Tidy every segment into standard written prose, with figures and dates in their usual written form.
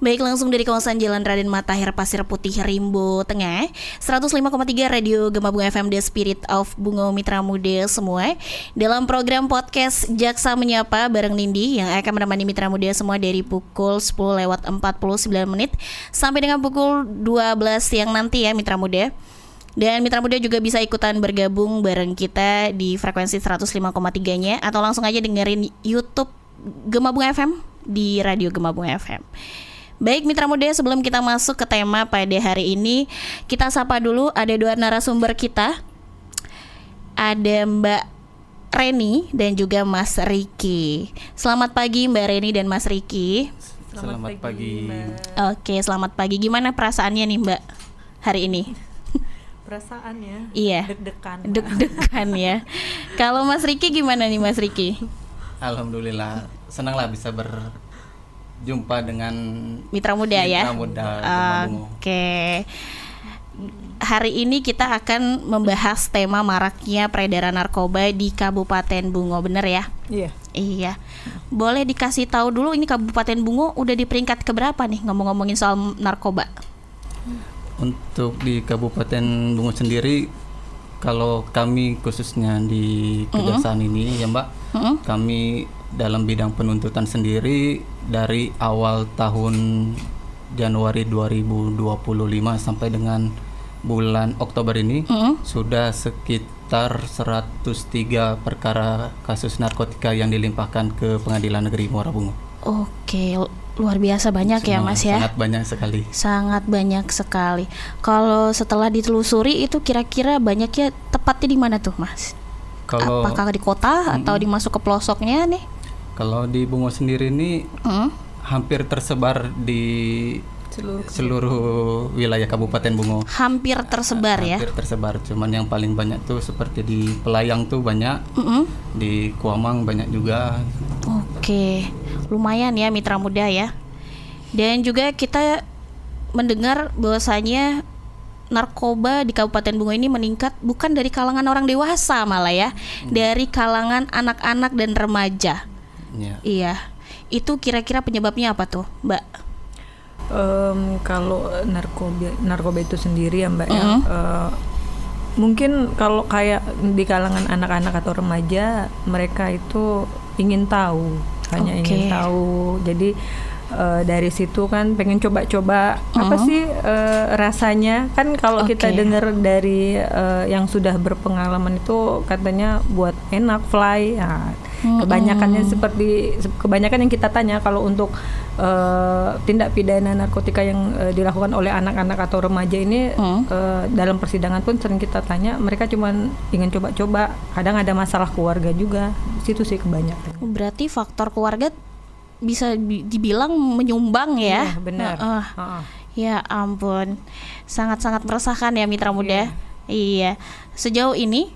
Baik, langsung dari kawasan Jalan Raden Matahir, Pasir Putih, Rimbo Tengah, 105,3 Radio Gema Bunga FM, The Spirit of Bunga Mitra Muda semua. Dalam program podcast Jaksa Menyapa bareng Nindi yang akan menemani Mitra Muda semua dari pukul 10:49 sampai dengan pukul 12 siang nanti ya Mitra Muda. Dan Mitra Muda juga bisa ikutan bergabung bareng kita di frekuensi 105,3-nya atau langsung aja dengerin YouTube Gema Bunga FM di Radio Gema Bunga FM. Baik Mitra Muda, sebelum kita masuk ke tema pada hari ini, kita sapa dulu ada dua narasumber kita. Ada Mbak Reni dan juga Mas Riki. Selamat pagi Mbak Reni dan Mas Riki. Selamat pagi. Oke, selamat pagi. Gimana perasaannya nih Mbak hari ini? Perasaannya? Iya. Deg-degan ya. Kalau Mas Riki gimana nih Mas Riki? Alhamdulillah, senanglah bisa berjumpa dengan Mitra Muda ya. Mitra Muda. Oke. Hari ini kita akan membahas tema maraknya peredaran narkoba di Kabupaten Bungo, bener ya? Iya. Boleh dikasih tahu dulu ini Kabupaten Bungo udah di peringkat keberapa nih ngomong-ngomongin soal narkoba? Untuk di Kabupaten Bungo sendiri, kalau kami khususnya di kejaksaan ini ya Mbak, kami dalam bidang penuntutan sendiri dari awal tahun Januari 2025 sampai dengan bulan Oktober ini sudah sekitar 103 perkara kasus narkotika yang dilimpahkan ke Pengadilan Negeri Muara Bungo. Oke, luar biasa banyak ya Mas ya. Sangat banyak sekali. Sangat banyak sekali. Kalau setelah ditelusuri itu kira-kira banyaknya tepatnya di mana tuh Mas? Apakah di kota atau dimasuk ke pelosoknya nih? Kalau di Bungo sendiri ini hampir tersebar di seluruh wilayah Kabupaten Bungo. Hampir tersebar ya? Hampir tersebar, cuman yang paling banyak tuh seperti di Pelayang tuh banyak, di Kuamang banyak juga. Oke, lumayan ya Mitra Muda ya. Dan juga kita mendengar bahwasanya narkoba di Kabupaten Bungo ini meningkat bukan dari kalangan orang dewasa malah ya, dari kalangan anak-anak dan remaja. Iya. Itu kira-kira penyebabnya apa tuh, Mbak? Kalau narkoba itu sendiri ya Mbak ya, mungkin kalau kayak di kalangan anak-anak atau remaja, mereka itu ingin tahu, hanya ingin tahu. Jadi dari situ kan pengen coba-coba apa sih rasanya, kan kalau kita dengar dari yang sudah berpengalaman itu katanya buat enak, fly ya. Kebanyakan yang kita tanya kalau untuk tindak pidana narkotika yang dilakukan oleh anak-anak atau remaja ini, dalam persidangan pun sering kita tanya, mereka cuma ingin coba-coba, kadang ada masalah keluarga juga, situ sih kebanyakan. Berarti faktor keluarga bisa dibilang menyumbang ya? Iya, benar. Ya ampun, sangat-sangat meresahkan ya Mitra Muda. Iya. Sejauh ini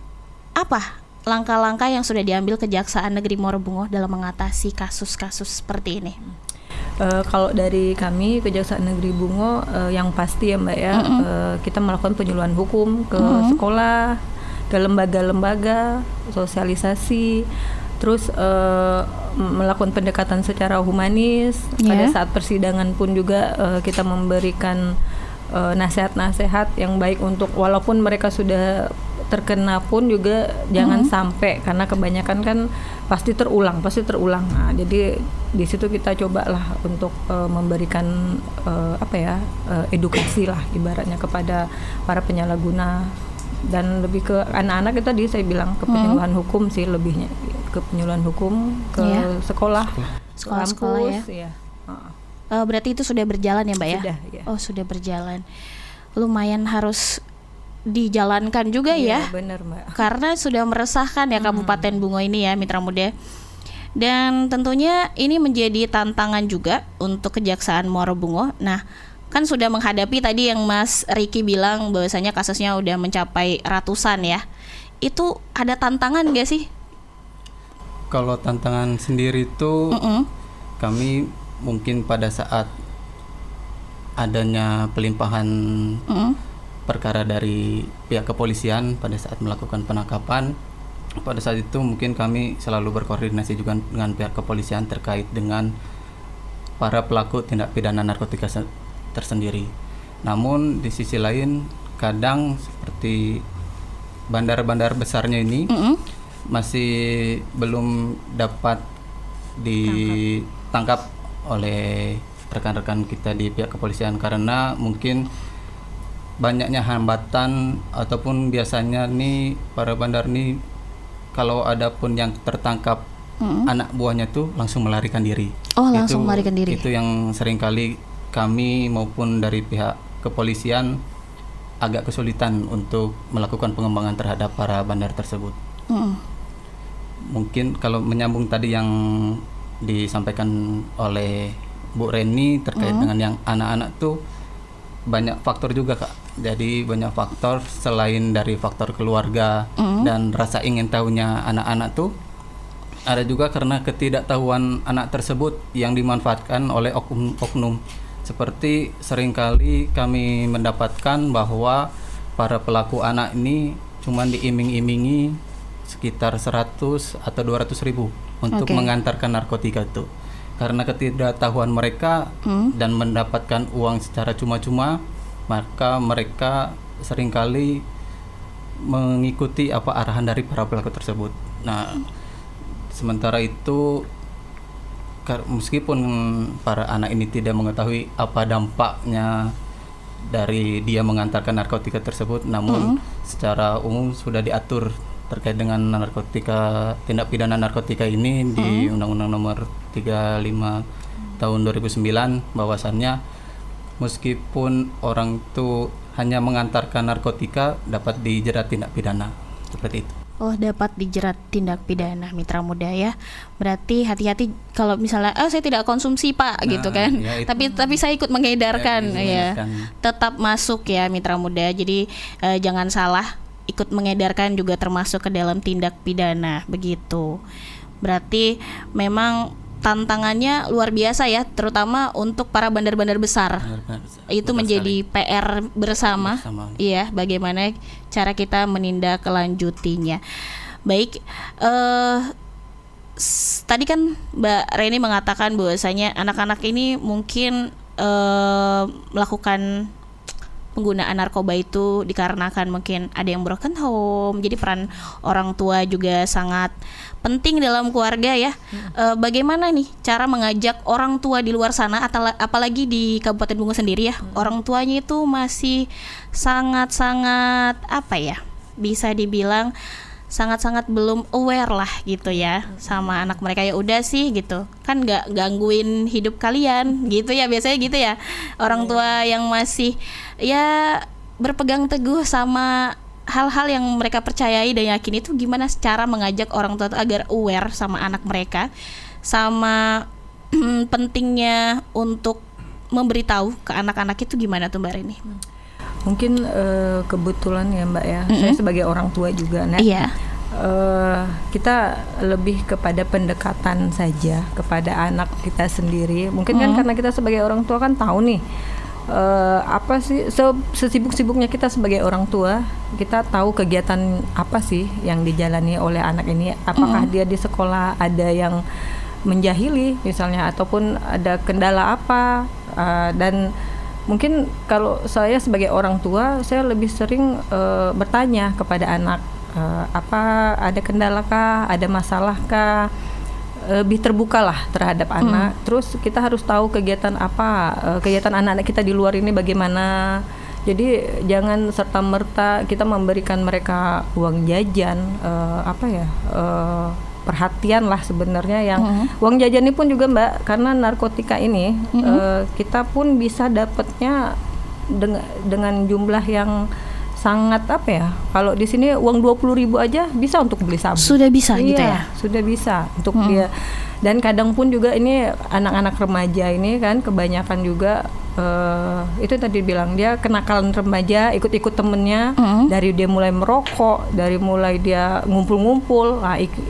apa langkah-langkah yang sudah diambil Kejaksaan Negeri Muara Bungo dalam mengatasi kasus-kasus seperti ini? Kalau dari kami Kejaksaan Negeri Bungo, yang pasti ya Mbak ya, kita melakukan penyuluhan hukum ke sekolah, ke lembaga-lembaga, sosialisasi, terus melakukan pendekatan secara humanis. Pada saat persidangan pun juga kita memberikan nasihat-nasihat yang baik untuk, walaupun mereka sudah terkena pun juga jangan sampai, karena kebanyakan kan pasti terulang. Nah, jadi di situ kita cobalah untuk memberikan edukasi lah ibaratnya kepada para penyalahguna, dan lebih ke anak-anak itu tadi saya bilang ke penyuluhan hukum sih, lebihnya ke penyuluhan hukum ke sekolah kampus ya. Berarti itu sudah berjalan ya Mbak ya? Sudah, ya. Oh, sudah berjalan. Lumayan harus dijalankan juga ya. Benar Mbak. Karena sudah meresahkan ya Kabupaten Bungo ini ya Mitra Muda. Dan tentunya ini menjadi tantangan juga untuk Kejaksaan Muara Bungo. Nah, kan sudah menghadapi tadi yang Mas Riki bilang bahwasanya kasusnya udah mencapai ratusan ya. Itu ada tantangan gak sih? Kalau tantangan sendiri itu kami mungkin pada saat adanya pelimpahan perkara dari pihak kepolisian pada saat melakukan penangkapan, pada saat itu mungkin kami selalu berkoordinasi juga dengan pihak kepolisian terkait dengan para pelaku tindak pidana narkotika tersendiri. Namun di sisi lain kadang seperti bandar-bandar besarnya ini masih belum dapat ditangkap oleh rekan-rekan kita di pihak kepolisian, karena mungkin banyaknya hambatan ataupun biasanya nih para bandar nih kalau ada pun yang tertangkap anak buahnya tuh langsung melarikan diri. Oh, langsung melarikan diri. Itu yang seringkali kami maupun dari pihak kepolisian agak kesulitan untuk melakukan pengembangan terhadap para bandar tersebut. Mungkin kalau menyambung tadi yang disampaikan oleh Bu Reni terkait dengan yang anak-anak tuh banyak faktor juga Kak. Jadi banyak faktor selain dari faktor keluarga dan rasa ingin tahunya anak-anak tuh, ada juga karena ketidaktahuan anak tersebut yang dimanfaatkan oleh oknum. Seperti seringkali kami mendapatkan bahwa para pelaku anak ini cuma diiming-imingi sekitar 100 atau 200 ribu untuk mengantarkan narkotika itu. Karena ketidaktahuan mereka dan mendapatkan uang secara cuma-cuma, maka mereka seringkali mengikuti apa arahan dari para pelaku tersebut. Nah, sementara itu meskipun para anak ini tidak mengetahui apa dampaknya dari dia mengantarkan narkotika tersebut, namun secara umum sudah diatur terkait dengan narkotika, tindak pidana narkotika ini di Undang-Undang Nomor 35 Tahun 2009 bahwasannya meskipun orang itu hanya mengantarkan narkotika dapat dijerat tindak pidana seperti itu. Oh, dapat dijerat tindak pidana, mitra muda ya. Berarti hati-hati kalau misalnya saya tidak konsumsi Pak gitu kan. Ya, tapi saya ikut mengedarkan ya. Tetap masuk ya mitra muda. Jadi jangan salah, ikut mengedarkan juga termasuk ke dalam tindak pidana begitu. Berarti memang tantangannya luar biasa ya, terutama untuk para bandar-bandar besar. Itu menjadi PR bersama. Iya, bagaimana cara kita menindaklanjutinya. Baik, tadi kan Mbak Reni mengatakan bahwasanya anak-anak ini mungkin melakukan penggunaan narkoba itu dikarenakan mungkin ada yang broken home. Jadi peran orang tua juga sangat penting dalam keluarga ya. Bagaimana nih cara mengajak orang tua di luar sana, apalagi di Kabupaten Bungo sendiri ya, orang tuanya itu masih sangat-sangat bisa dibilang sangat-sangat belum aware lah gitu ya sama anak mereka. Ya udah sih gitu kan, nggak gangguin hidup kalian gitu ya, biasanya gitu ya orang tua yang masih ya berpegang teguh sama hal-hal yang mereka percayai dan yakini. Itu gimana cara mengajak orang tua agar aware sama anak mereka, sama pentingnya untuk memberitahu ke anak-anak itu gimana tuh Mbak Reni? Mungkin kebetulan ya Mbak ya, saya sebagai orang tua juga kita lebih kepada pendekatan saja kepada anak kita sendiri. Mungkin kan karena kita sebagai orang tua kan tahu nih apa sih sesibuk-sibuknya kita sebagai orang tua, kita tahu kegiatan apa sih yang dijalani oleh anak ini. Apakah dia di sekolah ada yang menjahili misalnya, ataupun ada kendala apa, dan mungkin kalau saya sebagai orang tua, saya lebih sering bertanya kepada anak, apa ada kendala kah, ada masalah kah, lebih terbukalah terhadap anak. Terus kita harus tahu kegiatan apa, kegiatan anak-anak kita di luar ini bagaimana. Jadi jangan serta-merta kita memberikan mereka uang jajan, perhatian lah sebenarnya yang uang jajan ini pun juga Mbak, karena narkotika ini kita pun bisa dapatnya dengan jumlah yang sangat kalau di sini uang 20.000 aja bisa untuk beli sabu. Sudah bisa gitu ya? Sudah bisa untuk dia. Dan kadang pun juga ini anak-anak remaja ini kan kebanyakan juga itu tadi bilang dia kenakalan remaja, ikut-ikut temennya, dari dia mulai merokok, dari mulai dia ngumpul-ngumpul,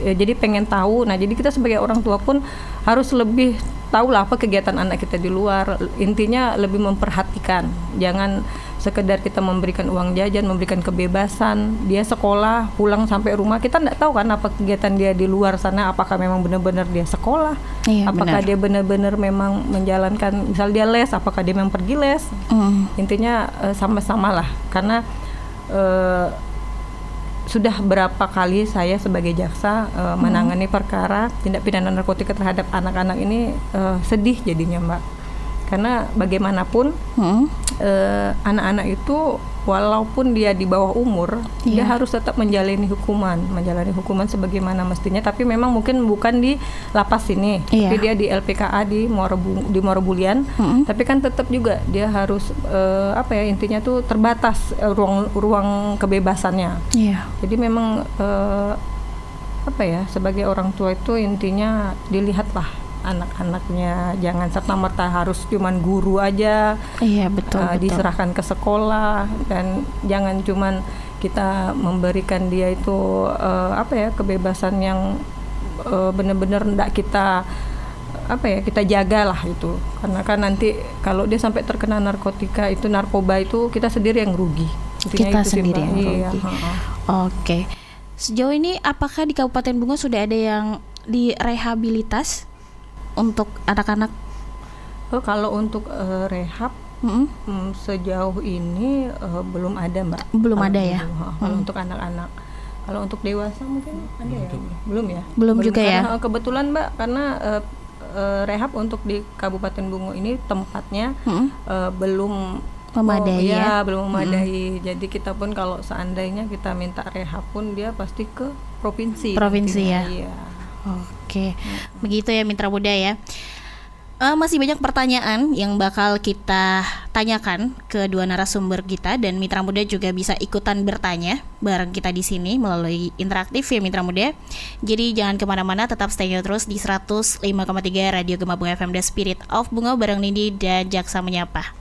jadi pengen tahu. Nah jadi kita sebagai orang tua pun harus lebih tahu lah apa kegiatan anak kita di luar. Intinya lebih memperhatikan, sekedar kita memberikan uang jajan, memberikan kebebasan, dia sekolah, pulang sampai rumah, kita nggak tahu kan apa kegiatan dia di luar sana, apakah memang benar-benar dia sekolah, apakah dia benar-benar memang menjalankan, misal dia les, apakah dia memang pergi les. Intinya sama-sama lah, karena sudah berapa kali saya sebagai jaksa menangani perkara tindak pidana narkotika terhadap anak-anak ini, sedih jadinya Mbak. Karena bagaimanapun anak-anak itu walaupun dia di bawah umur, dia harus tetap menjalani hukuman sebagaimana mestinya. Tapi memang mungkin bukan di lapas ini, tapi dia di LPKA di Muara Bulian. Tapi kan tetap juga dia harus intinya tuh terbatas ruang kebebasannya. Jadi memang sebagai orang tua itu intinya dilihatlah anak-anaknya, jangan serta-merta harus cuman guru aja. Betul. Diserahkan ke sekolah, dan jangan cuman kita memberikan dia itu kebebasan yang benar-benar enggak kita jagalah itu. Karena kan nanti kalau dia sampai terkena narkoba itu kita sendiri yang rugi. Kita sendiri yang rugi. Oke. Sejauh ini apakah di Kabupaten Bungo sudah ada yang direhabilitas untuk anak-anak? Kalau untuk rehab sejauh ini belum ada Mbak. Belum ada ya? Kalau untuk anak-anak. Kalau untuk dewasa mungkin ada ya? Belum ya? Belum juga karena, ya? Kebetulan Mbak, karena rehab untuk di Kabupaten Bungo ini tempatnya belum memadai belum memadai. Jadi kita pun kalau seandainya kita minta rehab pun dia pasti ke provinsi ya? Iya. Oke, begitu ya Mitra Muda ya. Masih banyak pertanyaan yang bakal kita tanyakan ke dua narasumber kita, dan Mitra Muda juga bisa ikutan bertanya bareng kita di sini melalui interaktif ya Mitra Muda. Jadi jangan kemana-mana, tetap stay terus di 105,3 Radio Gema Bungo FM The Spirit of Bungo bareng Nindi dan Jaksa Menyapa.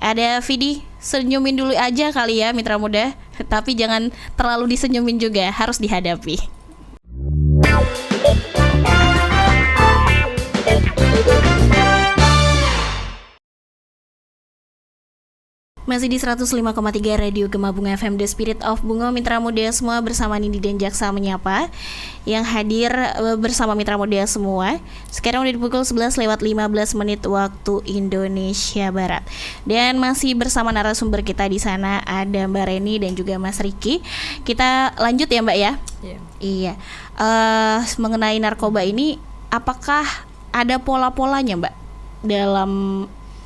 Ada Vidi, senyumin dulu aja kali ya Mitra Muda, tapi jangan terlalu disenyumin juga, harus dihadapi. Masih di 105,3 Radio Gema Bungo FM The Spirit of Bungo, Mitra Muda semua bersama Nindi dan Jaksa Menyapa yang hadir bersama Mitra Muda semua. Sekarang udah pukul 11:15 waktu Indonesia Barat. Dan masih bersama narasumber kita di sana, ada Mbak Reni dan juga Mas Riki. Kita lanjut ya Mbak ya? Iya. Mengenai narkoba ini, apakah ada pola-polanya Mbak dalam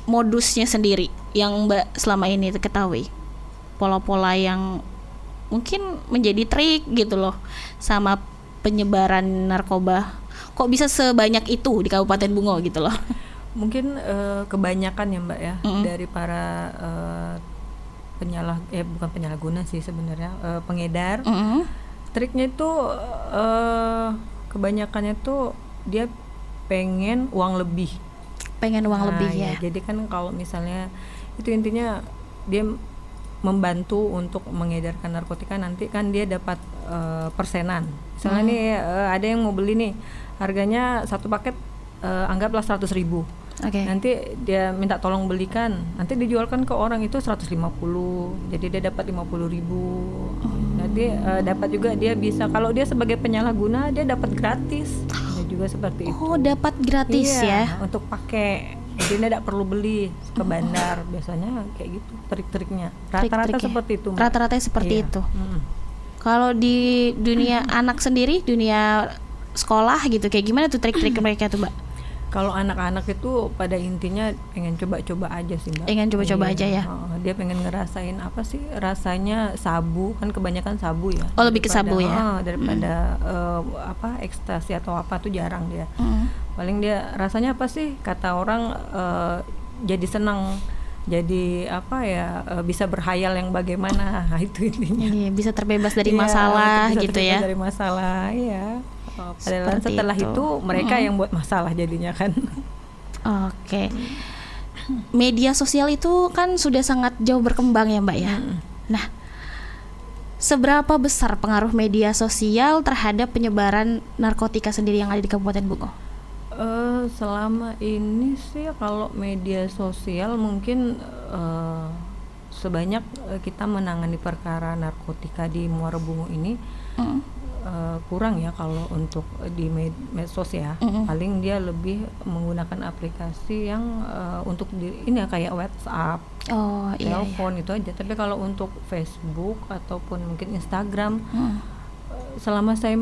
modusnya sendiri yang Mbak selama ini ketahui? Pola-pola yang mungkin menjadi trik gitu loh sama penyebaran narkoba. Kok bisa sebanyak itu di Kabupaten Bungo gitu loh? Mungkin kebanyakan ya Mbak ya, dari para bukan penyalahguna sih sebenarnya, pengedar. Triknya itu kebanyakannya tuh dia pengen uang lebih. Ya. Jadi kan kalau misalnya itu intinya dia membantu untuk mengedarkan narkotika, nanti kan dia dapat persenan. Misalnya nih ada yang mau beli nih, harganya satu paket anggaplah 100.000. Nanti dia minta tolong belikan, nanti dijualkan ke orang itu 150. Jadi dia dapat 50.000. Nanti dapat juga dia bisa, kalau dia sebagai penyalahguna dia dapat gratis. Juga seperti itu. Dapat gratis ya untuk pakai. Jadi dia tidak perlu beli ke bandar. Biasanya kayak gitu trik-triknya. Rata-rata seperti itu. Rata-rata seperti itu. Kalau di dunia anak sendiri, dunia sekolah gitu, kayak gimana tuh trik-trik mereka tuh Mbak? Kalau anak-anak itu pada intinya pengen coba-coba aja sih Mbak. Pengen coba-coba aja ya. Dia pengen ngerasain apa sih rasanya sabu, kan kebanyakan sabu ya. Lebih ke sabu ya. Daripada ekstasi atau apa tuh jarang dia. Paling dia rasanya apa sih, kata orang jadi senang, jadi bisa berhayal yang bagaimana. Nah, itu intinya. Bisa terbebas dari masalah gitu ya. Dari masalah ya. Padahal setelah itu mereka yang buat masalah jadinya kan. Media sosial itu kan sudah sangat jauh berkembang ya Mbak ya. Nah, seberapa besar pengaruh media sosial terhadap penyebaran narkotika sendiri yang ada di Kabupaten Bungo? Selama ini sih kalau media sosial mungkin sebanyak kita menangani perkara narkotika di Muara Bungo ini kurang ya kalau untuk di medsos ya. Paling dia lebih menggunakan aplikasi yang untuk ini ya, kayak WhatsApp, telepon itu aja. Tapi kalau untuk Facebook ataupun mungkin Instagram, selama saya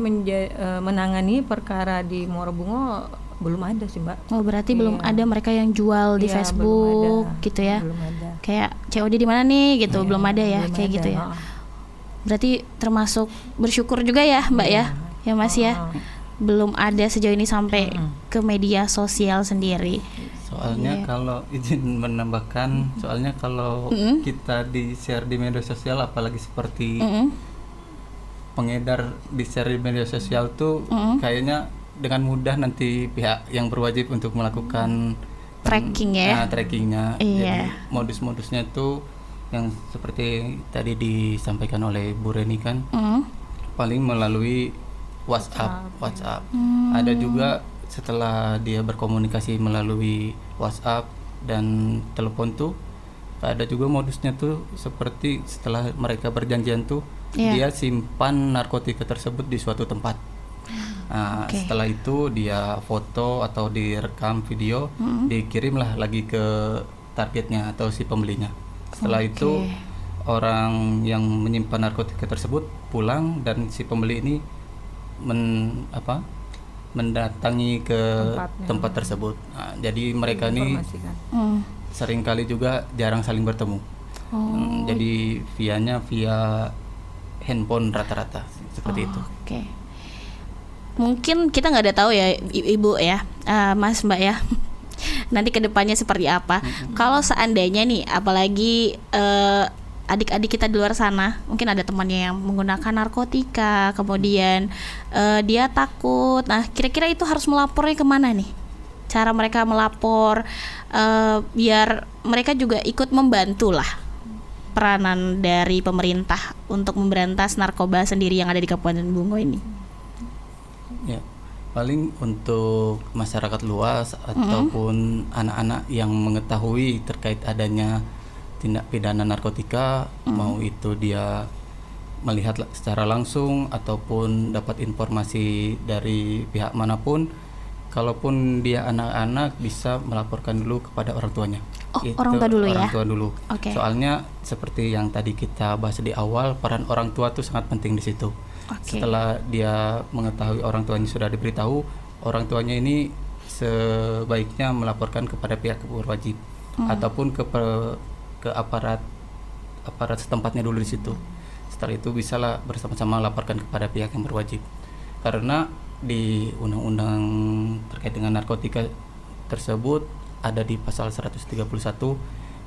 menangani perkara di Muara Bungo belum ada sih, Mbak. Oh, berarti belum ada mereka yang jual di Facebook gitu ya? Belum ada. Kayak COD di mana nih gitu, belum ada ya, belum kayak ada. gitu ya. Berarti termasuk bersyukur juga ya, Mbak ya Mas ya. Belum ada sejauh ini sampai ke media sosial sendiri. Soalnya kalau izin menambahkan, soalnya kalau kita di share di media sosial, apalagi seperti pengedar di share di media sosial tuh kayaknya dengan mudah nanti pihak yang berwajib untuk melakukan tracking ya. Trackingnya. Iya. Jadi modus-modusnya tuh yang seperti tadi disampaikan oleh Bu Reni kan, paling melalui WhatsApp. Ada juga setelah dia berkomunikasi melalui WhatsApp dan telepon tuh, ada juga modusnya tuh seperti setelah mereka berjanjian tuh dia simpan narkotika tersebut di suatu tempat. Nah, setelah itu dia foto atau direkam video, dikirimlah lagi ke targetnya atau si pembelinya. Setelah itu orang yang menyimpan narkotika tersebut pulang dan si pembeli ini mendatangi ke tempat tersebut. Nah, jadi mereka ini seringkali juga jarang saling bertemu. Jadi via handphone rata-rata seperti itu. Mungkin kita nggak ada tahu ya Ibu ya, Mas, Mbak ya. Nanti kedepannya seperti apa? Kalau seandainya nih, apalagi adik-adik kita di luar sana, mungkin ada temannya yang menggunakan narkotika, kemudian dia takut. Nah, kira-kira itu harus melapornya kemana nih? Cara mereka melapor biar mereka juga ikut membantu lah peranan dari pemerintah untuk memberantas narkoba sendiri yang ada di Kabupaten Bungo ini. Ya, paling untuk masyarakat luas ataupun anak-anak yang mengetahui terkait adanya tindak pidana narkotika, mau itu dia melihat secara langsung ataupun dapat informasi dari pihak manapun, kalaupun dia anak-anak bisa melaporkan dulu kepada orang tuanya. Orang tua dulu orang ya? tua dulu. Soalnya seperti yang tadi kita bahas di awal, peran orang tua itu sangat penting di situ. Setelah dia mengetahui orang tuanya sudah diberitahu, orang tuanya ini sebaiknya melaporkan kepada pihak berwajib ataupun ke aparat setempatnya dulu di situ. Setelah itu bisalah bersama-sama laporkan kepada pihak yang berwajib. Karena di undang-undang terkait dengan narkotika tersebut ada di pasal 131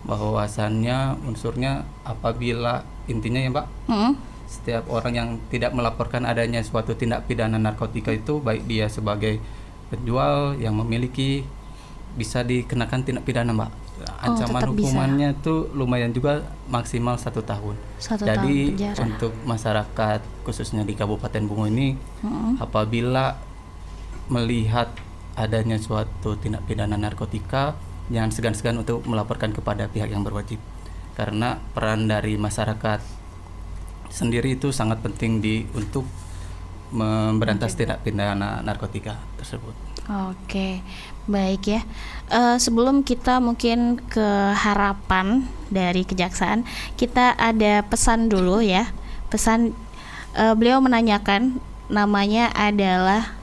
bahwasannya unsurnya apabila intinya ya Mbak, setiap orang yang tidak melaporkan adanya suatu tindak pidana narkotika itu, baik dia sebagai penjual yang memiliki, bisa dikenakan tindak pidana Mbak. Ancaman hukumannya itu lumayan juga, maksimal 1 tahun. Jadi untuk masyarakat khususnya di Kabupaten Bungo ini, apabila melihat adanya suatu tindak pidana narkotika, jangan segan-segan untuk melaporkan kepada pihak yang berwajib. Karena peran dari masyarakat sendiri itu sangat penting untuk memberantas tindak pidana narkotika tersebut. Oke, baik ya. Sebelum kita mungkin ke harapan dari kejaksaan, kita ada pesan dulu ya. Pesan beliau menanyakan, namanya adalah,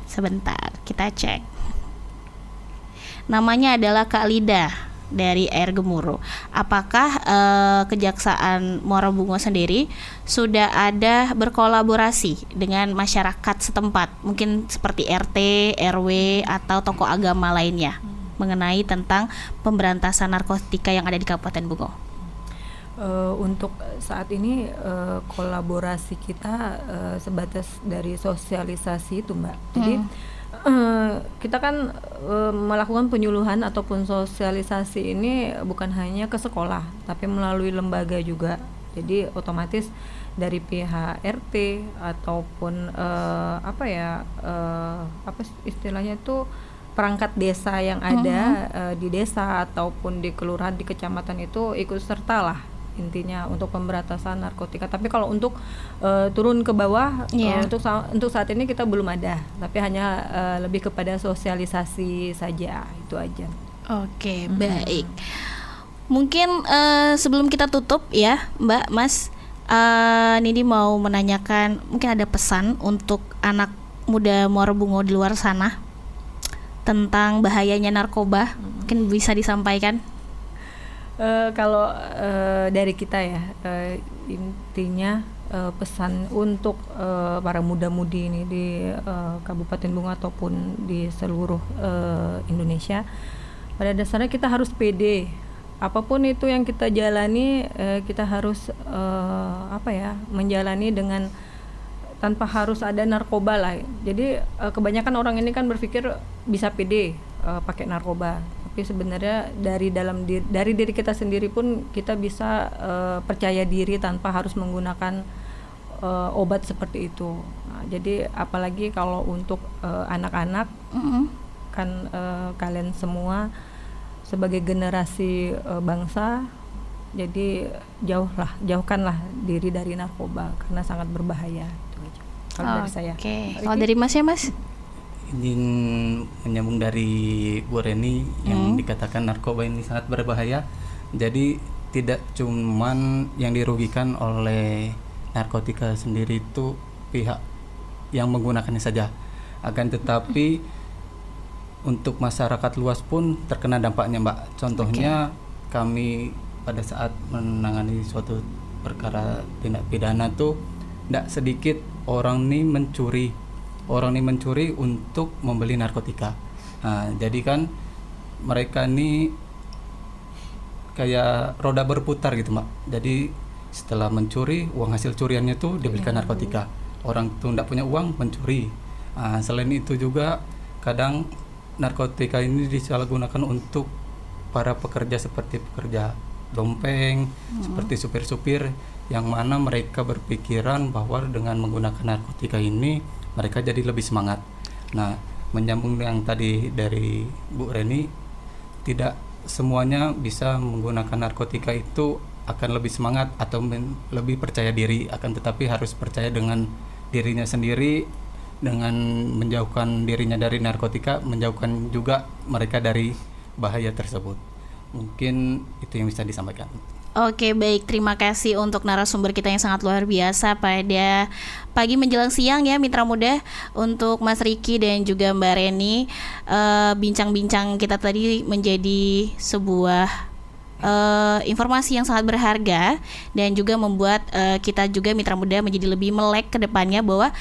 sebentar kita cek. Namanya adalah Kak Lida dari Air Gemuruh. Apakah Kejaksaan Muara Bungo sendiri sudah ada berkolaborasi dengan masyarakat setempat, mungkin seperti RT, RW atau tokoh agama lainnya mengenai tentang pemberantasan narkotika yang ada di Kabupaten Bungo? Untuk saat ini kolaborasi kita sebatas dari sosialisasi itu Mbak. Jadi kita kan melakukan penyuluhan ataupun sosialisasi ini bukan hanya ke sekolah, tapi melalui lembaga juga. Jadi otomatis dari pihak RT ataupun apa istilahnya itu perangkat desa yang ada di desa ataupun di kelurahan, di kecamatan itu ikut serta lah intinya untuk pemberantasan narkotika. Tapi kalau untuk turun ke bawah, untuk saat ini kita belum ada, tapi hanya lebih kepada sosialisasi saja, itu aja. Oke, baik. Mungkin sebelum kita tutup ya Mbak, Mas, Nidi mau menanyakan, mungkin ada pesan untuk anak muda Muara Bungo di luar sana tentang bahayanya narkoba, mungkin bisa disampaikan. Kalau dari kita ya, intinya pesan untuk para muda-mudi ini di Kabupaten Bungo ataupun di seluruh Indonesia, pada dasarnya kita harus pede. Apapun itu yang kita jalani, kita harus menjalani dengan tanpa harus ada narkoba lah. Jadi kebanyakan orang ini kan berpikir bisa pede pakai narkoba, tapi sebenarnya dari diri kita sendiri pun kita bisa percaya diri tanpa harus menggunakan obat seperti itu. Nah, jadi apalagi kalau untuk anak-anak, kan kalian semua sebagai generasi bangsa, jadi jauhkanlah diri dari narkoba karena sangat berbahaya. Itu aja kalau dari saya. Oke. Kalau dari Mas ya, Mas? Izin menyambung dari Bu Reni yang dikatakan narkoba ini sangat berbahaya. Jadi tidak cuman yang dirugikan oleh narkotika sendiri itu pihak yang menggunakannya saja, akan tetapi untuk masyarakat luas pun terkena dampaknya, Mbak. Contohnya kami pada saat menangani suatu perkara tindak pidana tuh tidak sedikit orang nih mencuri untuk membeli narkotika. Nah, jadi kan mereka nih kayak roda berputar gitu, Mbak. Jadi setelah mencuri, uang hasil curiannya tuh dibelikan narkotika. Orang tuh tidak punya uang, mencuri. Nah, selain itu juga kadang narkotika ini disalahgunakan untuk para pekerja seperti pekerja dompeng, seperti supir-supir, yang mana mereka berpikiran bahwa dengan menggunakan narkotika ini mereka jadi lebih semangat. Nah, menyambung yang tadi dari Bu Reni, tidak semuanya bisa menggunakan narkotika itu akan lebih semangat atau lebih percaya diri, akan tetapi harus percaya dengan dirinya sendiri, dengan menjauhkan dirinya dari narkotika, menjauhkan juga mereka dari bahaya tersebut. Mungkin itu yang bisa disampaikan. Oke, baik, terima kasih untuk narasumber kita yang sangat luar biasa pada pagi menjelang siang ya Mitra Muda, untuk Mas Riki dan juga Mbak Reni. Bincang-bincang kita tadi menjadi sebuah informasi yang sangat berharga dan juga membuat kita juga Mitra Muda menjadi lebih melek ke depannya bahwa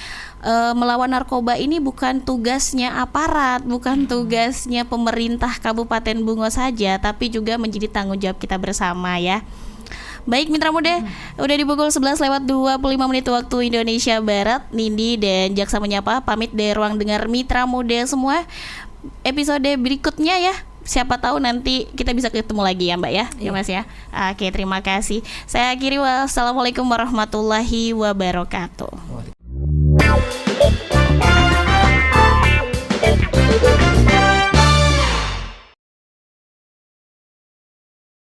melawan narkoba ini bukan tugasnya aparat, bukan tugasnya pemerintah Kabupaten Bungo saja, tapi juga menjadi tanggung jawab kita bersama ya. Baik Mitra Muda, udah di pukul 11:25 waktu Indonesia Barat. Nindi dan Jaksa Menyapa pamit dari ruang dengar Mitra Muda semua. Episode berikutnya ya, siapa tahu nanti kita bisa ketemu lagi ya Mbak ya, ya Mas ya. Oke, terima kasih. Saya akhiri, wassalamualaikum warahmatullahi wabarakatuh.